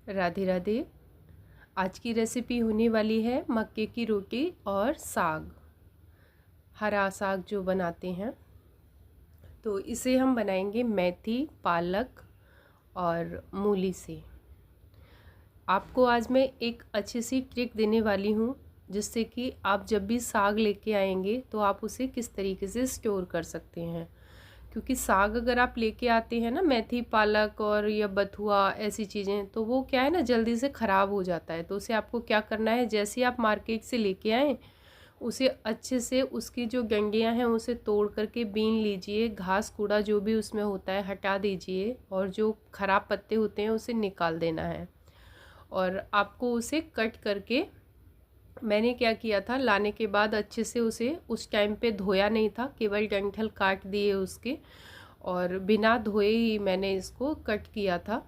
राधे राधे। आज की रेसिपी होने वाली है मक्के की रोटी और साग, हरा साग जो बनाते हैं। तो इसे हम बनाएंगे मेथी, पालक और मूली से। आपको आज मैं एक अच्छी सी ट्रिक देने वाली हूँ, जिससे कि आप जब भी साग लेके आएंगे तो आप उसे किस तरीके से स्टोर कर सकते हैं। क्योंकि साग अगर आप लेके आते हैं ना, मेथी, पालक और या बथुआ ऐसी चीज़ें, तो वो क्या है ना, जल्दी से ख़राब हो जाता है। तो उसे आपको क्या करना है, जैसे ही आप मार्केट से लेके आएँ, उसे अच्छे से उसकी जो डंडियाँ हैं उसे तोड़ करके बीन लीजिए। घास कूड़ा जो भी उसमें होता है हटा दीजिए, और जो ख़राब पत्ते होते हैं उसे निकाल देना है। और आपको उसे कट करके, मैंने क्या किया था, लाने के बाद अच्छे से उसे उस टाइम पे धोया नहीं था, केवल डंठल काट दिए उसके, और बिना धोए ही मैंने इसको कट किया था।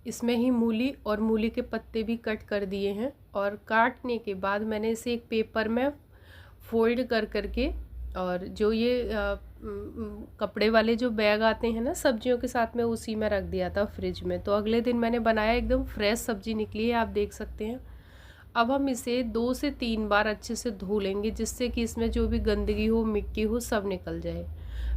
इसमें ही मूली और मूली के पत्ते भी कट कर दिए हैं। और काटने के बाद मैंने इसे एक पेपर में फोल्ड कर करके, और जो ये कपड़े वाले जो बैग आते हैं ना सब्जियों के साथ में, उसी में रख दिया था फ्रिज में। तो अगले दिन मैंने बनाया, एकदम फ्रेश सब्जी निकली है, आप देख सकते हैं। अब हम इसे 2 से 3 बार अच्छे से धो लेंगे, जिससे कि इसमें जो भी गंदगी हो, मिट्टी हो, सब निकल जाए।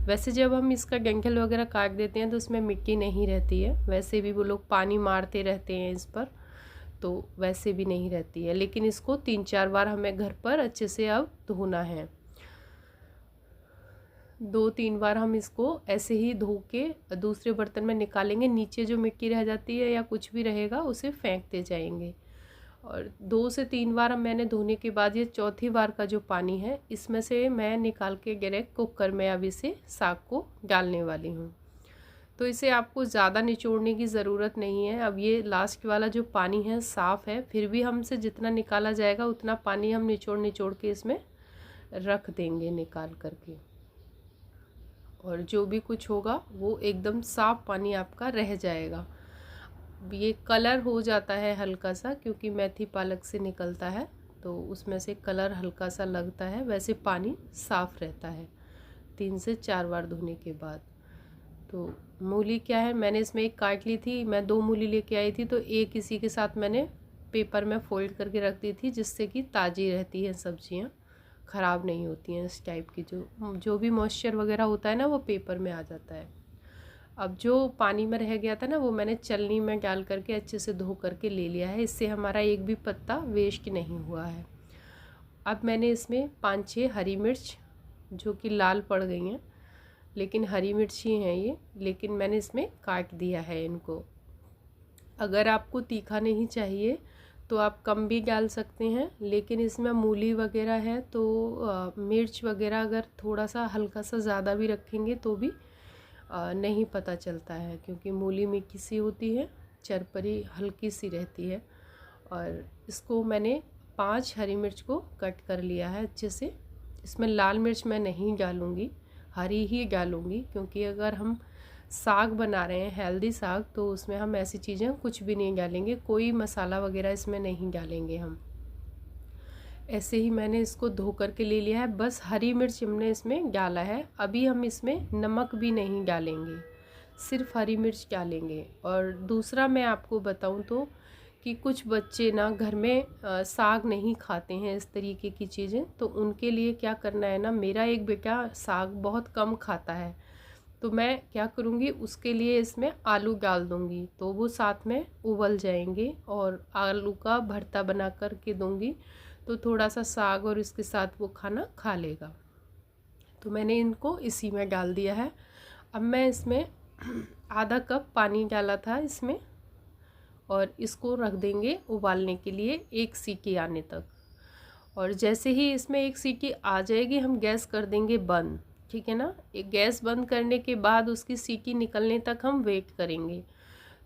वैसे जब हम इसका डंठल वगैरह काट देते हैं तो इसमें मिट्टी नहीं रहती है, वैसे भी वो लोग पानी मारते रहते हैं इस पर, तो वैसे भी नहीं रहती है। लेकिन इसको 3-4 बार हमें घर पर अच्छे से अब धोना है। 2-3 बार हम इसको ऐसे ही धो के दूसरे बर्तन में निकालेंगे। नीचे जो मिट्टी रह जाती है या कुछ भी रहेगा उसे फेंकते जाएंगे। और 2 से 3 बार मैंने धोने के बाद ये चौथी बार का जो पानी है, इसमें से मैं निकाल के डायरेक्ट कुकर में अब इसे साग को डालने वाली हूँ। तो इसे आपको ज़्यादा निचोड़ने की ज़रूरत नहीं है। अब ये लास्ट वाला जो पानी है साफ़ है, फिर भी हमसे जितना निकाला जाएगा उतना पानी हम निचोड़ निचोड़ के इसमें रख देंगे निकाल करके। और जो भी कुछ होगा वो एकदम साफ़ पानी आपका रह जाएगा। ये कलर हो जाता है हल्का सा, क्योंकि मेथी पालक से निकलता है तो उसमें से कलर हल्का सा लगता है। वैसे पानी साफ़ रहता है 3 से 4 बार धोने के बाद। तो मूली क्या है, मैंने इसमें एक काट ली थी, मैं 2 मूली लेके आई थी, तो एक इसी के साथ मैंने पेपर में फोल्ड करके रख दी थी, जिससे कि ताज़ी रहती हैं सब्जियां, ख़राब नहीं होती हैं। इस टाइप की जो भी मॉइस्चर वगैरह होता है ना, वो पेपर में आ जाता है। अब जो पानी में रह गया था ना, वो मैंने चलनी में डाल करके अच्छे से धो करके ले लिया है। इससे हमारा एक भी पत्ता वेस्ट नहीं हुआ है। अब मैंने इसमें 5-6 हरी मिर्च, जो कि लाल पड़ गई हैं, लेकिन हरी मिर्च ही हैं ये, लेकिन मैंने इसमें काट दिया है इनको। अगर आपको तीखा नहीं चाहिए तो आप कम भी डाल सकते हैं, लेकिन इसमें मूली वगैरह है तो मिर्च वगैरह अगर थोड़ा सा हल्का सा ज़्यादा भी रखेंगे तो भी नहीं पता चलता है, क्योंकि मूली मीठी सी होती है, चरपरी हल्की सी रहती है। और इसको मैंने 5 हरी मिर्च को कट कर लिया है अच्छे से। इसमें लाल मिर्च मैं नहीं डालूँगी, हरी ही डालूँगी, क्योंकि अगर हम साग बना रहे हैं हेल्दी साग, तो उसमें हम ऐसी चीज़ें कुछ भी नहीं डालेंगे, कोई मसाला वगैरह इसमें नहीं डालेंगे हम। ऐसे ही मैंने इसको धो करके ले लिया है, बस हरी मिर्च हमने इसमें डाला है। अभी हम इसमें नमक भी नहीं डालेंगे, सिर्फ हरी मिर्च डालेंगे। और दूसरा मैं आपको बताऊं तो, कि कुछ बच्चे ना घर में साग नहीं खाते हैं, इस तरीके की चीज़ें, तो उनके लिए क्या करना है ना, मेरा एक बेटा साग बहुत कम खाता है, तो मैं क्या करूँगी, उसके लिए इसमें आलू डाल दूँगी, तो वो साथ में उबल जाएंगे। और आलू का भरता बना कर के दूँगी, तो थोड़ा सा साग और इसके साथ वो खाना खा लेगा। तो मैंने इनको इसी में डाल दिया है। अब मैं इसमें आधा कप पानी डाला था इसमें, और इसको रख देंगे उबालने के लिए 1 सीटी आने तक। और जैसे ही इसमें 1 सीटी आ जाएगी, हम गैस कर देंगे बंद, ठीक है ना। एक गैस बंद करने के बाद उसकी सीटी निकलने तक हम वेट करेंगे,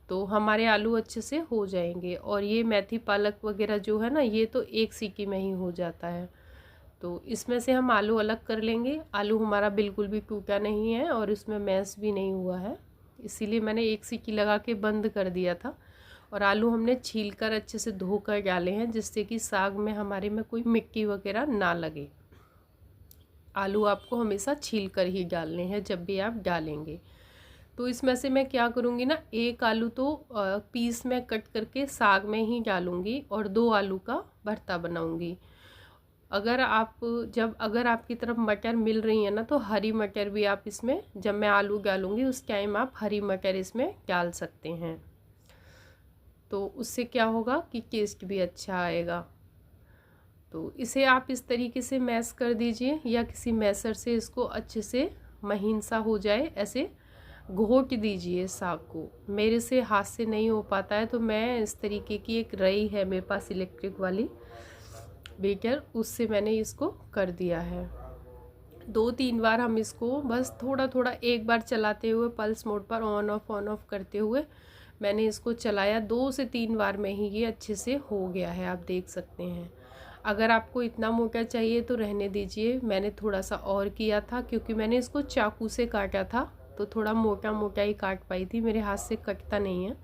तो हमारे आलू अच्छे से हो जाएंगे। और ये मेथी पालक वगैरह जो है ना, ये तो 1 सीटी में ही हो जाता है। तो इसमें से हम आलू अलग कर लेंगे। आलू हमारा बिल्कुल भी टूटा नहीं है और इसमें मैश भी नहीं हुआ है, इसीलिए मैंने 1 सीटी लगा के बंद कर दिया था। और आलू हमने छील कर अच्छे से धो कर डाले हैं, जिससे कि साग में हमारे में कोई मिट्टी वगैरह ना लगे। आलू आपको हमेशा छील कर ही डालने हैं जब भी आप डालेंगे। तो इसमें से मैं क्या करूँगी ना, एक आलू तो पीस में कट करके साग में ही डालूँगी और 2 आलू का भरता बनाऊँगी। अगर आपकी तरफ मटर मिल रही है ना, तो हरी मटर भी आप इसमें, जब मैं आलू डालूँगी उस टाइम आप हरी मटर इसमें डाल सकते हैं। तो उससे क्या होगा कि टेस्ट भी अच्छा आएगा। तो इसे आप इस तरीके से मैश कर दीजिए या किसी मैसर से इसको अच्छे से महीन सा हो जाए, ऐसे घोट दीजिए साग को। मेरे से हाथ से नहीं हो पाता है तो मैं इस तरीके की एक रई है मेरे पास इलेक्ट्रिक वाली बेटर, उससे मैंने इसको कर दिया है। 2-3 बार हम इसको बस थोड़ा थोड़ा एक बार चलाते हुए पल्स मोड पर ऑन ऑफ करते हुए मैंने इसको चलाया। 2 से 3 बार में ही ये अच्छे से हो गया है, आप देख सकते हैं। अगर आपको इतना मोटा चाहिए तो रहने दीजिए, मैंने थोड़ा सा और किया था क्योंकि मैंने इसको चाकू से काटा था तो थोड़ा मोटा मोटा ही काट पाई थी, मेरे हाथ से कटता नहीं है।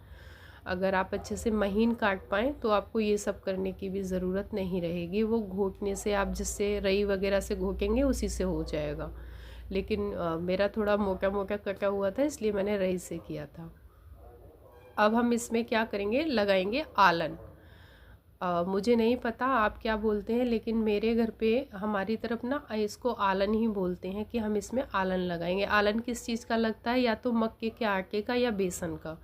अगर आप अच्छे से महीन काट पाएँ तो आपको ये सब करने की भी ज़रूरत नहीं रहेगी। वो घोटने से, आप जिससे रई वगैरह से घोटेंगे उसी से हो जाएगा। लेकिन मेरा थोड़ा मोटा मोटा कटा हुआ था इसलिए मैंने रई से किया था। अब हम इसमें क्या करेंगे, लगाएंगे आलन। मुझे नहीं पता आप क्या बोलते हैं, लेकिन मेरे घर पे हमारी तरफ ना इसको आलन ही बोलते हैं कि हम इसमें आलन लगाएंगे। आलन किस चीज़ का लगता है, या तो मक्के के आटे का या बेसन का।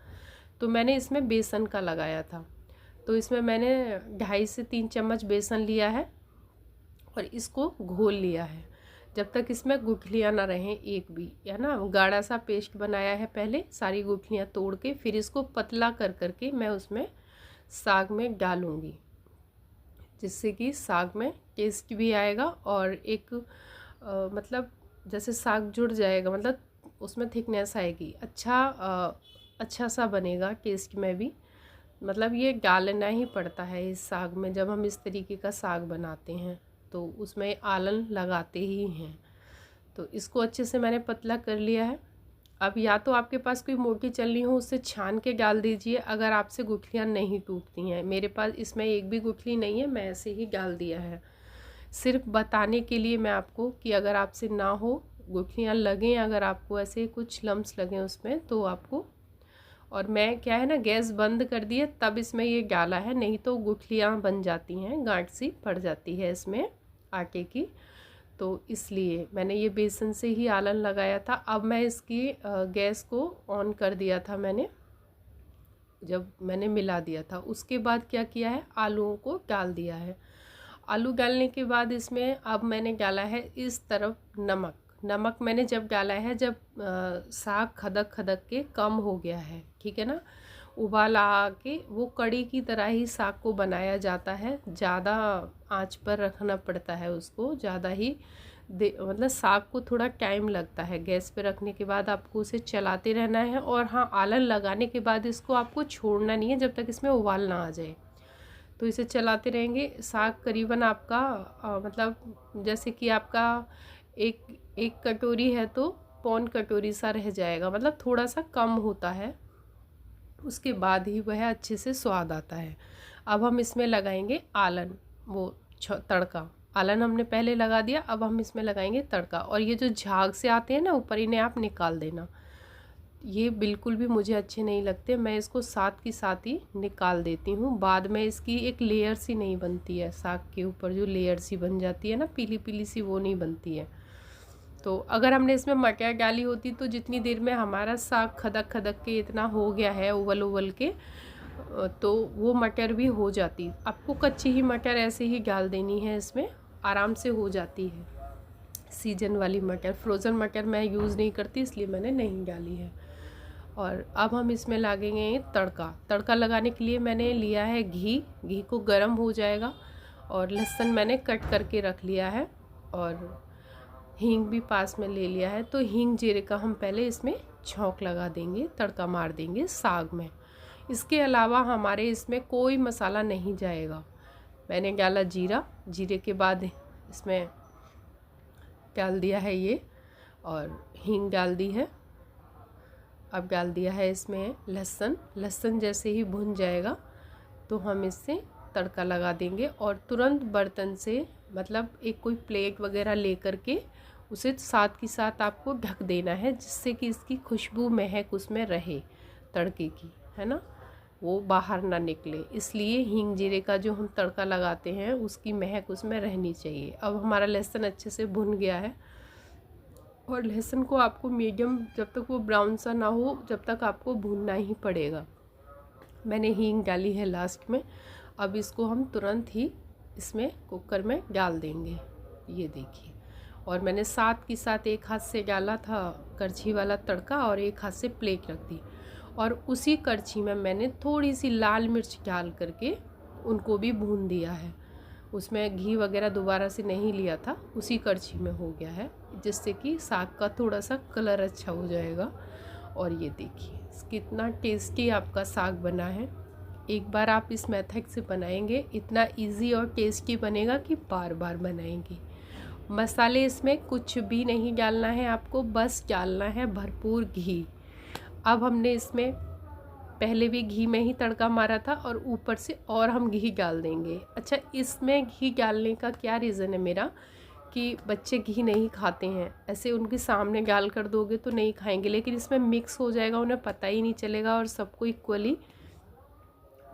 तो मैंने इसमें बेसन का लगाया था। तो इसमें मैंने 2.5 से 3 चम्मच बेसन लिया है और इसको घोल लिया है जब तक इसमें गुठलियाँ ना रहें एक भी, है ना। गाढ़ा सा पेस्ट बनाया है पहले, सारी गुठलियाँ तोड़ के, फिर इसको पतला कर करके मैं उसमें साग में डालूँगी, जिससे कि साग में टेस्ट भी आएगा और एक मतलब जैसे साग जुड़ जाएगा, मतलब उसमें थिकनेस आएगी, अच्छा सा बनेगा टेस्ट में भी। मतलब ये डालना ही पड़ता है इस साग में, जब हम इस तरीके का साग बनाते हैं तो उसमें आलन लगाते ही हैं। तो इसको अच्छे से मैंने पतला कर लिया है। अब या तो आपके पास कोई मोटी चलनी हो उससे छान के डाल दीजिए, अगर आपसे गुठलियाँ नहीं टूटती हैं। मेरे पास इसमें एक भी गुठली नहीं है, मैं ऐसे ही डाल दिया है। सिर्फ बताने के लिए मैं आपको कि अगर आपसे ना हो, गुठलियाँ लगें, अगर आपको ऐसे कुछ लम्स लगें उसमें तो आपको, और मैं क्या है ना गैस बंद कर दिए तब इसमें ये डाला है, नहीं तो गुठलियाँ बन जाती हैं, गांठ सी पड़ जाती है इसमें आटे की। तो इसलिए मैंने ये बेसन से ही आलन लगाया था। अब मैं इसकी गैस को ऑन कर दिया था मैंने, जब मैंने मिला दिया था। उसके बाद क्या किया है, आलूओं को डाल दिया है। आलू डालने के बाद इसमें अब मैंने डाला है इस तरफ नमक मैंने जब डाला है जब साग खदक खदक के कम हो गया है, ठीक है ना, उबाल आ के वो कड़ी की तरह ही साग को बनाया जाता है। ज़्यादा आंच पर रखना पड़ता है उसको, ज़्यादा ही मतलब साग को थोड़ा टाइम लगता है। गैस पे रखने के बाद आपको उसे चलाते रहना है, और हाँ, आलन लगाने के बाद इसको आपको छोड़ना नहीं है जब तक इसमें उबाल ना आ जाए। तो इसे चलाते रहेंगे। साग करीबन आपका मतलब जैसे कि आपका एक कटोरी है तो पौन कटोरी सा रह जाएगा, मतलब थोड़ा सा कम होता है, उसके बाद ही वह अच्छे से स्वाद आता है। अब हम इसमें लगाएंगे आलन, वो तड़का। आलन हमने पहले लगा दिया, अब हम इसमें लगाएंगे तड़का। और ये जो झाग से आते हैं ना ऊपर, इन्हें आप निकाल देना, ये बिल्कुल भी मुझे अच्छे नहीं लगते। मैं इसको साथ की साथ ही निकाल देती हूँ, बाद में इसकी एक लेयर सी नहीं बनती है, साग के ऊपर जो लेयर सी बन जाती है ना पीली पीली सी, वो नहीं बनती है। तो अगर हमने इसमें मटर डाली होती तो जितनी देर में हमारा साग खदक खदक के इतना हो गया है उबल के, तो वो मटर भी हो जाती। आपको कच्ची ही मटर ऐसे ही डाल देनी है, इसमें आराम से हो जाती है। सीजन वाली मटर, फ्रोज़न मटर मैं यूज़ नहीं करती इसलिए मैंने नहीं डाली है। और अब हम इसमें लगेंगे तड़का लगाने के लिए मैंने लिया है घी को गर्म हो जाएगा, और लहसुन मैंने कट करके रख लिया है, और हींग भी पास में ले लिया है। तो हींग जीरे का हम पहले इसमें छौंक लगा देंगे, तड़का मार देंगे साग में। इसके अलावा हमारे इसमें कोई मसाला नहीं जाएगा। मैंने डाला जीरे के बाद इसमें डाल दिया है ये, और हींग डाल दी है। अब डाल दिया है इसमें लहसुन जैसे ही भुन जाएगा तो हम इससे तड़का लगा देंगे, और तुरंत बर्तन से, मतलब एक कोई प्लेट वगैरह ले करके उसे साथ के साथ आपको ढक देना है, जिससे कि इसकी खुशबू महक उसमें रहे तड़के की, है ना, वो बाहर ना निकले। इसलिए हींग जीरे का जो हम तड़का लगाते हैं उसकी महक उसमें रहनी चाहिए। अब हमारा लहसुन अच्छे से भुन गया है, और लहसुन को आपको मीडियम, जब तक वो ब्राउन सा ना हो जब तक आपको भूनना ही पड़ेगा। मैंने हींग डाली है लास्ट में। अब इसको हम तुरंत ही इसमें कुकर में डाल देंगे, ये देखिए। और मैंने साथ के साथ एक हाथ से डाला था करछी वाला तड़का और एक हाथ से प्लेट रख दी, और उसी करछी में मैंने थोड़ी सी लाल मिर्च डाल करके उनको भी भून दिया है। उसमें घी वगैरह दोबारा से नहीं लिया था, उसी करछी में हो गया है, जिससे कि साग का थोड़ा सा कलर अच्छा हो जाएगा। और ये देखिए कितना टेस्टी आपका साग बना है। एक बार आप इस मेथड से बनाएंगे, इतना इजी और टेस्टी बनेगा कि बार बार बनाएंगे। मसाले इसमें कुछ भी नहीं डालना है आपको, बस डालना है भरपूर घी। अब हमने इसमें पहले भी घी में ही तड़का मारा था, और ऊपर से और हम घी डाल देंगे। अच्छा, इसमें घी डालने का क्या रीज़न है मेरा, कि बच्चे घी नहीं खाते हैं, ऐसे उनके सामने डाल कर दोगे तो नहीं खाएंगे, लेकिन इसमें मिक्स हो जाएगा, उन्हें पता ही नहीं चलेगा और सबको इक्वली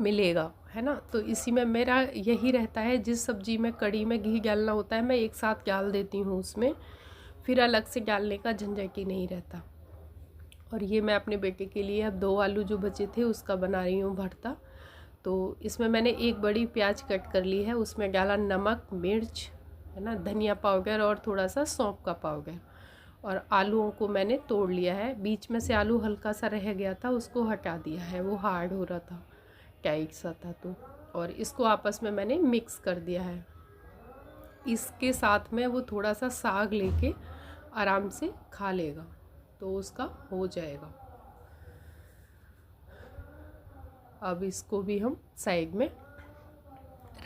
मिलेगा, है ना। तो इसी में मेरा यही रहता है, जिस सब्जी में कड़ी में घी डालना होता है मैं एक साथ डाल देती हूँ उसमें, फिर अलग से डालने का झंझट ही नहीं रहता। और ये मैं अपने बेटे के लिए अब 2 आलू जो बचे थे उसका बना रही हूँ भरता। तो इसमें मैंने एक बड़ी प्याज कट कर ली है, उसमें डाला नमक, मिर्च, है ना, धनिया पाउडर और थोड़ा सा सौंफ का पाउडर। और आलूओं को मैंने तोड़ लिया है, बीच में से आलू हल्का सा रह गया था उसको हटा दिया है, वो हार्ड हो रहा था, टाइट सा था। तो और इसको आपस में मैंने मिक्स कर दिया है। इसके साथ में वो थोड़ा सा साग लेके आराम से खा लेगा, तो उसका हो जाएगा। अब इसको भी हम साइड में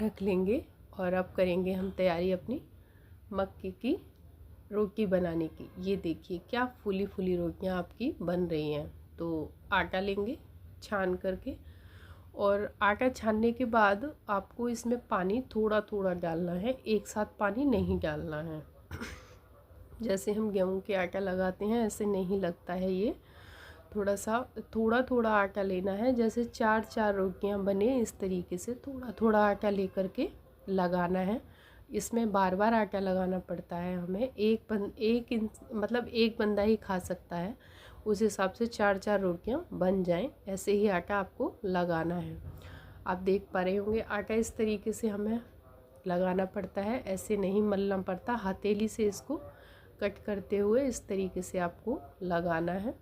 रख लेंगे, और अब करेंगे हम तैयारी अपनी मक्के की रोटी बनाने की। ये देखिए क्या फूली फूली रोटियां आपकी बन रही हैं। तो आटा लेंगे छान करके, और आटा छानने के बाद आपको इसमें पानी थोड़ा थोड़ा डालना है, एक साथ पानी नहीं डालना है। जैसे हम गेहूं के आटा लगाते हैं ऐसे नहीं लगता है ये, थोड़ा थोड़ा आटा लेना है। जैसे 4-4 रोटियां बने इस तरीके से थोड़ा थोड़ा आटा लेकर के लगाना है। इसमें बार बार आटा लगाना पड़ता है हमें, मतलब एक बंदा ही खा सकता है, उस हिसाब से 4-4 रोटियां बन जाएं, ऐसे ही आटा आपको लगाना है। आप देख पा रहे होंगे आटा इस तरीके से हमें लगाना पड़ता है, ऐसे नहीं मलना पड़ता, हथेली से इसको कट करते हुए इस तरीके से आपको लगाना है।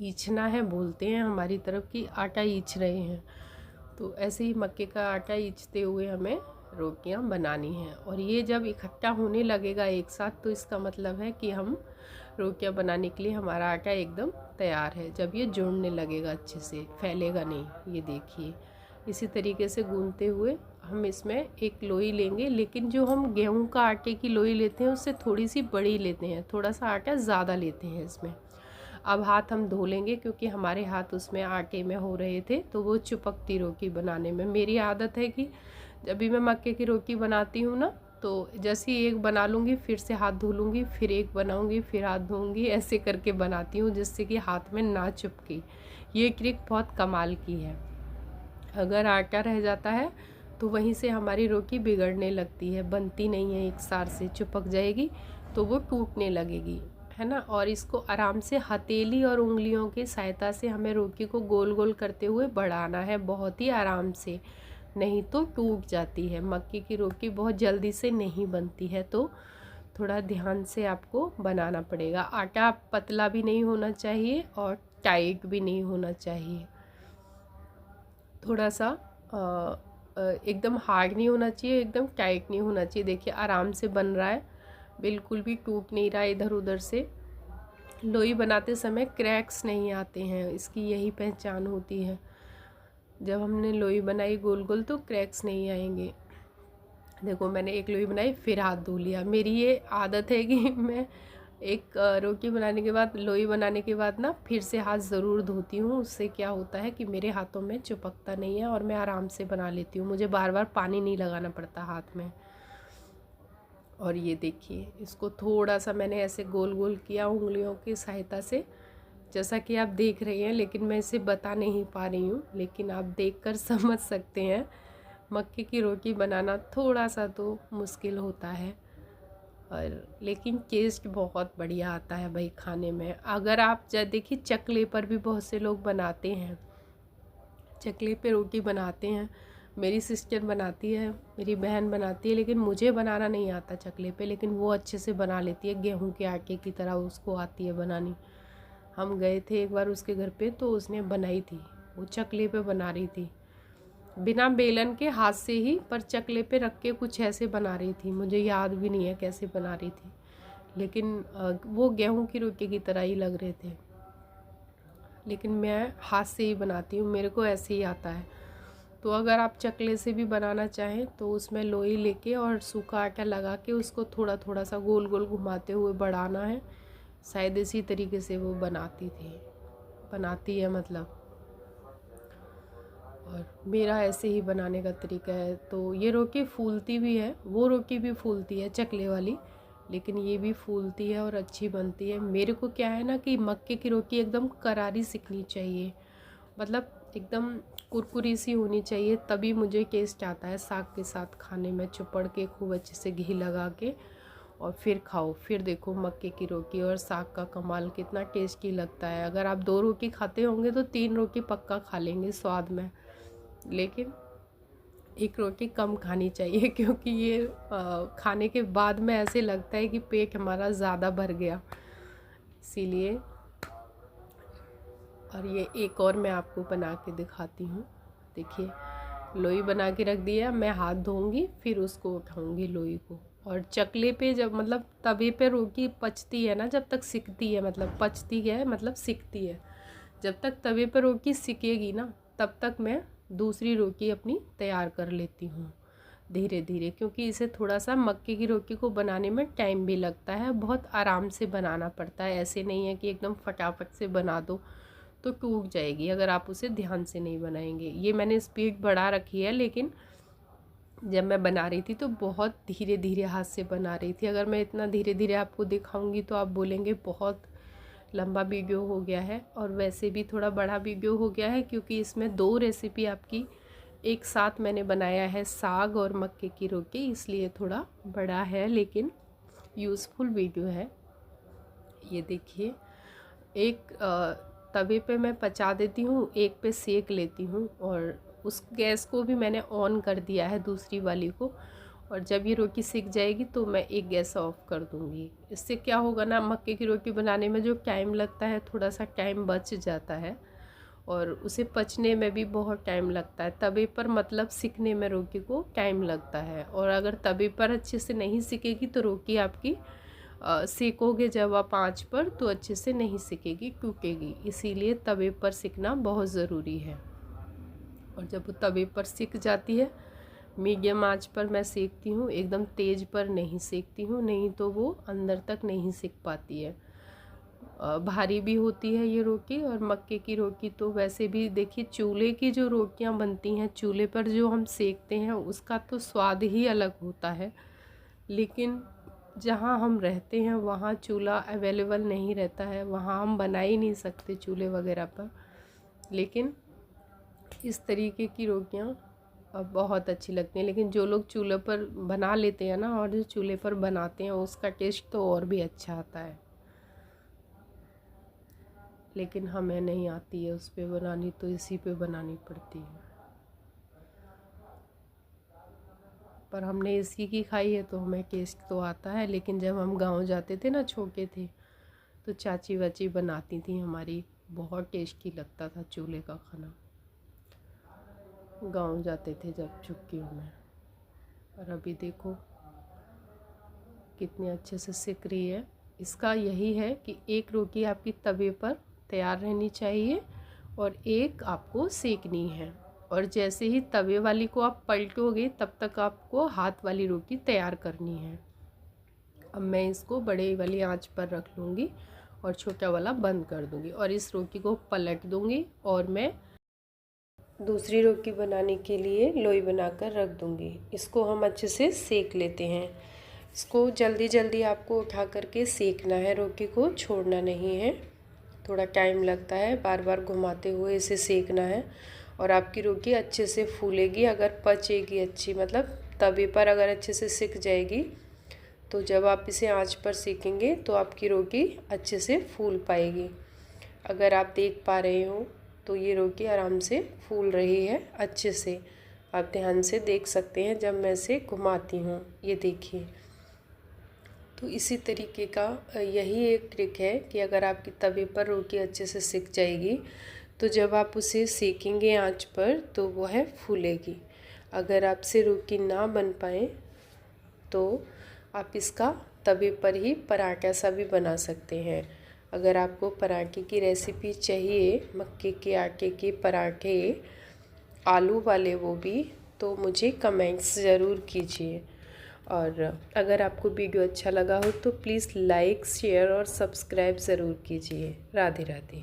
ईचना है बोलते हैं हमारी तरफ कि आटा ईच रहे हैं, तो ऐसे ही मक्के का आटा ईचते हुए हमें रोटियां बनानी हैं। और ये जब इकट्ठा होने लगेगा एक साथ, तो इसका मतलब है कि हम रोटियां बनाने के लिए हमारा आटा एकदम तैयार है। जब ये जुड़ने लगेगा अच्छे से, फैलेगा नहीं। ये देखिए इसी तरीके से गूंथते हुए हम इसमें एक लोई लेंगे, लेकिन जो हम गेहूं का आटे की लोई लेते हैं उससे थोड़ी सी बड़ी लेते हैं, थोड़ा सा आटा ज़्यादा लेते हैं इसमें। अब हाथ हम धो लेंगे, क्योंकि हमारे हाथ उसमें आटे में हो रहे थे, तो वो चिपकती रोटी बनाने में। मेरी आदत है कि जब भी मैं मक्के की रोटी बनाती हूँ ना, तो जैसे ही एक बना लूँगी फिर से हाथ धो लूँगी, फिर एक बनाऊँगी फिर हाथ धोऊँगी, ऐसे करके बनाती हूँ जिससे कि हाथ में ना चिपके। ये ट्रिक बहुत कमाल की है। अगर आटा रह जाता है तो वहीं से हमारी रोटी बिगड़ने लगती है, बनती नहीं है, एक सार से चिपक जाएगी तो वो टूटने लगेगी, है ना। और इसको आराम से हथेली और उंगलियों की सहायता से हमें रोटी को गोल गोल करते हुए बढ़ाना है, बहुत ही आराम से, नहीं तो टूट जाती है। मक्के की रोटी बहुत जल्दी से नहीं बनती है, तो थोड़ा ध्यान से आपको बनाना पड़ेगा। आटा पतला भी नहीं होना चाहिए और टाइट भी नहीं होना चाहिए, थोड़ा सा एकदम हार्ड नहीं होना चाहिए, एकदम टाइट नहीं होना चाहिए। देखिए आराम से बन रहा है, बिल्कुल भी टूट नहीं रहा है इधर उधर से। लोई बनाते समय क्रैक्स नहीं आते हैं, इसकी यही पहचान होती है। जब हमने लोई बनाई गोल गोल तो क्रैक्स नहीं आएंगे। देखो मैंने एक लोई बनाई फिर हाथ धो लिया। मेरी ये आदत है कि मैं एक रोटी बनाने के बाद, लोई बनाने के बाद ना फिर से हाथ ज़रूर धोती हूँ। उससे क्या होता है कि मेरे हाथों में चिपकता नहीं है और मैं आराम से बना लेती हूँ, मुझे बार बार पानी नहीं लगाना पड़ता हाथ में। और ये देखिए, इसको थोड़ा सा मैंने ऐसे गोल गोल किया उंगलियों की सहायता से, जैसा कि आप देख रहे हैं, लेकिन मैं इसे बता नहीं पा रही हूँ, लेकिन आप देखकर समझ सकते हैं। मक्के की रोटी बनाना थोड़ा सा तो मुश्किल होता है, और लेकिन टेस्ट बहुत बढ़िया आता है भाई खाने में। अगर आप देखिए, चकले पर भी बहुत से लोग बनाते हैं, चकले पे रोटी बनाते हैं। मेरी सिस्टर बनाती है, मेरी बहन बनाती है, लेकिन मुझे बनाना नहीं आता चकले पे, लेकिन वो अच्छे से बना लेती है, गेहूं के आटे की तरह उसको आती है बनानी। हम गए थे एक बार उसके घर पे, तो उसने बनाई थी, वो चकले पे बना रही थी, बिना बेलन के, हाथ से ही, पर चकले पे रख के कुछ ऐसे बना रही थी। मुझे याद भी नहीं है कैसे बना रही थी, लेकिन वो गेहूं की रोटी की तरह ही लग रहे थे। लेकिन मैं हाथ से ही बनाती हूँ, मेरे को ऐसे ही आता है। तो अगर आप चकले से भी बनाना चाहें तो उसमें लोई लेके और सूखा आटा लगा के उसको थोड़ा थोड़ा सा गोल गोल घुमाते हुए बढ़ाना है। शायद इसी तरीके से वो बनाती है मतलब। और मेरा ऐसे ही बनाने का तरीका है। तो ये रोटी फूलती भी है, वो रोटी भी फूलती है चकले वाली, लेकिन ये भी फूलती है और अच्छी बनती है। मेरे को क्या है ना कि मक्के की रोटी एकदम करारी सिकनी चाहिए, मतलब एकदम कुरकुरी सी होनी चाहिए, तभी मुझे टेस्ट आता है साग के साथ खाने में, चुपड़ के खूब अच्छे से घी लगा के और फिर खाओ। फिर देखो मक्के की रोटी और साग का कमाल कितना टेस्टी लगता है। अगर आप 2 रोटी खाते होंगे तो 3 रोटी पक्का खा लेंगे स्वाद में, लेकिन 1 रोटी कम खानी चाहिए, क्योंकि ये खाने के बाद में ऐसे लगता है कि पेट हमारा ज़्यादा भर गया, इसीलिए। और ये एक और मैं आपको बना के दिखाती हूँ। देखिए, लोई बना के रख दिया, मैं हाथ धोऊंगी फिर उसको उठाऊंगी लोई को। और चकले पे जब मतलब तवे पे रोटी पचती है ना, जब तक सिकती है, मतलब पचती है मतलब सिकती है, जब तक तवे पर रोटी सिकेगी ना, तब तक मैं दूसरी रोटी अपनी तैयार कर लेती हूँ धीरे धीरे, क्योंकि इसे थोड़ा सा मक्के की रोटी को बनाने में टाइम भी लगता है, बहुत आराम से बनाना पड़ता है। ऐसे नहीं है कि एकदम फटाफट से बना दो तो टूट जाएगी अगर आप उसे ध्यान से नहीं बनाएंगे। ये मैंने स्पीड बढ़ा रखी है, लेकिन जब मैं बना रही थी तो बहुत धीरे धीरे हाथ से बना रही थी। अगर मैं इतना धीरे धीरे आपको दिखाऊंगी तो आप बोलेंगे बहुत लंबा वीडियो हो गया है, और वैसे भी थोड़ा बड़ा वीडियो हो गया है, क्योंकि इसमें 2 रेसिपी आपकी एक साथ मैंने बनाया है, साग और मक्के की रोटी, इसलिए थोड़ा बड़ा है, लेकिन यूज़फुल वीडियो है। ये देखिए, एक तवे पे मैं पचा देती हूँ, एक पे सेक लेती हूँ, और उस गैस को भी मैंने ऑन कर दिया है दूसरी वाली को। और जब ये रोटी सिक जाएगी तो मैं एक गैस ऑफ कर दूँगी। इससे क्या होगा ना, मक्के की रोटी बनाने में जो टाइम लगता है थोड़ा सा टाइम बच जाता है, और उसे पचने में भी बहुत टाइम लगता है। तवे पर मतलब सिकने में रोटी को टाइम लगता है, और अगर तवे पर अच्छे से नहीं सिकेगी तो रोटी आपकी सेकोगे जब आप आँच पर तो अच्छे से नहीं सिकेगी, टूटेगी। इसीलिए तवे पर सिकना बहुत ज़रूरी है। और जब वो तवे पर सिक जाती है, मीडियम आंच पर मैं सेकती हूँ, एकदम तेज़ पर नहीं सेकती हूँ, नहीं तो वो अंदर तक नहीं सिक पाती है। भारी भी होती है ये रोटी। और मक्के की रोटी तो वैसे भी देखिए, चूल्हे की जो रोटियां बनती हैं, चूल्हे पर जो हम सेकते हैं, उसका तो स्वाद ही अलग होता है। लेकिन जहाँ हम रहते हैं वहाँ चूल्हा अवेलेबल नहीं रहता है, वहाँ हम बना ही नहीं सकते चूल्हे वगैरह पर। लेकिन इस तरीके की रोटियाँ बहुत अच्छी लगती हैं। लेकिन जो लोग चूल्हे पर बना लेते हैं ना, और जो चूल्हे पर बनाते हैं, उसका टेस्ट तो और भी अच्छा आता है। लेकिन हमें नहीं आती है उस पे बनानी, तो इसी पे बनानी पड़ती है। पर हमने इसी की खाई है तो हमें टेस्ट तो आता है। लेकिन जब हम गांव जाते थे ना, छोटे थे, तो चाची वाची बनाती थी हमारी, बहुत टेस्टी लगता था चूल्हे का खाना। गांव जाते थे जब छुट्टियों में। और अभी देखो कितने अच्छे से सिक रही है। इसका यही है कि एक रोटी आपकी तवे पर तैयार रहनी चाहिए और एक आपको सेकनी है। और जैसे ही तवे वाली को आप पलटोगे, तब तक आपको हाथ वाली रोटी तैयार करनी है। अब मैं इसको बड़े वाली आंच पर रख लूँगी और छोटा वाला बंद कर दूँगी, और इस रोटी को पलट दूँगी, और मैं दूसरी रोटी बनाने के लिए लोई बनाकर रख दूँगी। इसको हम अच्छे से सेक लेते हैं। इसको जल्दी जल्दी आपको उठा करके सेकना है, रोटी को छोड़ना नहीं है। थोड़ा टाइम लगता है, बार बार घुमाते हुए इसे सेकना है और आपकी रोटी अच्छे से फूलेगी। अगर पचेगी अच्छी, मतलब तवे पर अगर अच्छे से सिक जाएगी, तो जब आप इसे आंच पर सेकेंगे तो आपकी रोटी अच्छे से फूल पाएगी। अगर आप देख पा रहे हो तो ये रोटी आराम से फूल रही है अच्छे से। आप ध्यान से देख सकते हैं जब मैं इसे घुमाती हूँ, ये देखिए। तो इसी तरीके का यही एक ट्रिक है कि अगर आपकी तवे पर रोटी अच्छे से सिक जाएगी तो जब आप उसे सेकेंगे आंच पर तो वह फूलेगी। अगर आपसे रोटी ना बन पाए तो आप इसका तवे पर ही पराठा सा भी बना सकते हैं। अगर आपको पराठे की रेसिपी चाहिए, मक्के के आटे के पराठे आलू वाले वो भी, तो मुझे कमेंट्स ज़रूर कीजिए। और अगर आपको वीडियो अच्छा लगा हो तो प्लीज़ लाइक, शेयर और सब्सक्राइब ज़रूर कीजिए। राधे राधे।